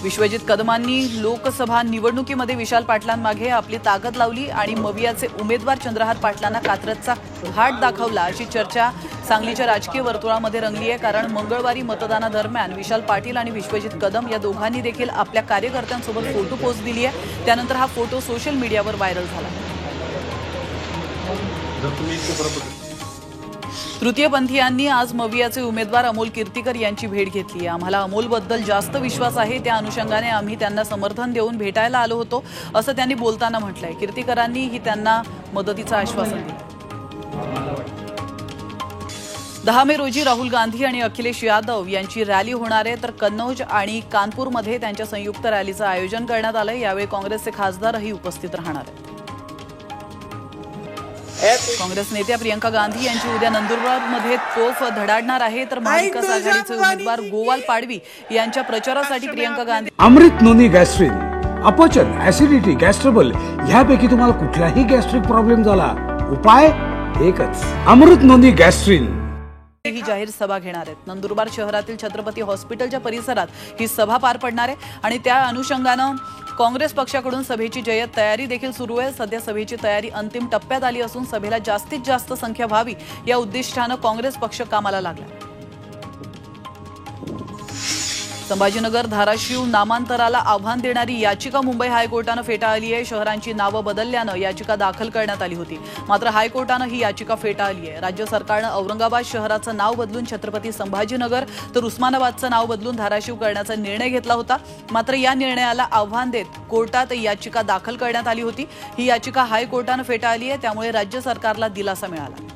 विश्वजित कदमांनी लोकसभा निवडणुकीमध्ये विशाल पाटलांमागे आपली ताकद लावली आणि मवियाचे उमेदवार चंद्रहार पाटलांना कात्रजचा घाट दाखवला अशी चर्चा सांगलीच्या राजकीय वर्तुळामध्ये रंगली आहे। कारण मंगळवारी मतदानादरम्यान विशाल पाटील आणि विश्वजित कदम या दोघांनी देखील आपल्या कार्यकर्त्यांसोबत फोटो पोस्ट दिली आहे। त्यानंतर हा फोटो सोशल मीडियावर व्हायरल झाला। तृतीयपंथीयांनी आज मवियाचे उमेदवार अमोल कीर्तिकर यांची भेट घेतली। आम्हाला अमोलबद्दल जास्त विश्वास आहे, त्या अनुषंगाने आम्ही त्यांना समर्थन देऊन भेटायला आलो होतो असं त्यांनी बोलताना म्हटलंय। कीर्तिकरांनीही त्यांना मदतीचं आश्वासन दिलं। 10 मे रोजी राहुल गांधी आणि अखिलेश यादव यांची रॅली होणार आहे, तर कन्नौज आणि कानपूरमध्ये त्यांच्या संयुक्त रॅलीचं आयोजन करण्यात आलंय। यावेळी काँग्रेसचे खासदारही उपस्थित राहणार आहेत। काँग्रेस नेत्या प्रियंका गांधी यांची उद्या नंदुरबारमध्ये तोफ धडाडणार आहे, तर महाविकास आघाडीचे उमेदवार गोवाल पाडवी यांच्या प्रचारासाठी प्रियंका गांधी अमृत नोनी गॅस्ट्रिन, अपचन, ऍसिडिटी, गॅस्ट्रबल ह्यापैकी तुम्हाला कुठलाही गॅस्ट्रिक प्रॉब्लेम झाला, उपाय एकच, अमृत नोनी गॅस्ट्रिन ही जाहीर सभा घेणार आहेत। नंदुरबार शहरातील छत्रपती हॉस्पिटलच्या परिसरात ही सभा पार पडणार आहे आणि त्या अनुषंगाने काँग्रेस पक्षाकडून सभेची जय्यत तयारी देखील सुरू आहे। सध्या सभेची तयारी अंतिम टप्प्यात आली असून सभेला जास्तीत जास्त संख्या व्हावी या उद्दिष्टाने काँग्रेस पक्ष कामाला लागला। संभाजीनगर धाराशिव नामांतराला आव्हान देणारी याचिका मुंबई हायकोर्टाने फेटाळली आहे। शहरांची नावे बदलल्याने याचिका दाखल करण्यात आली होती, मात्र हायकोर्टाने ही याचिका फेटाळली आहे। राज्य सरकारने औरंगाबाद शहराचं नाव बदलून छत्रपती संभाजीनगर तर उस्मानाबादचं नाव बदलून धाराशिव करण्याचा निर्णय घेतला होता, मात्र या निर्णयाला आव्हान देत कोर्टात याचिका दाखल करण्यात आली होती। ही याचिका हायकोर्टाने फेटाळली आहे, त्यामुळे राज्य सरकारला दिलासा मिळाला।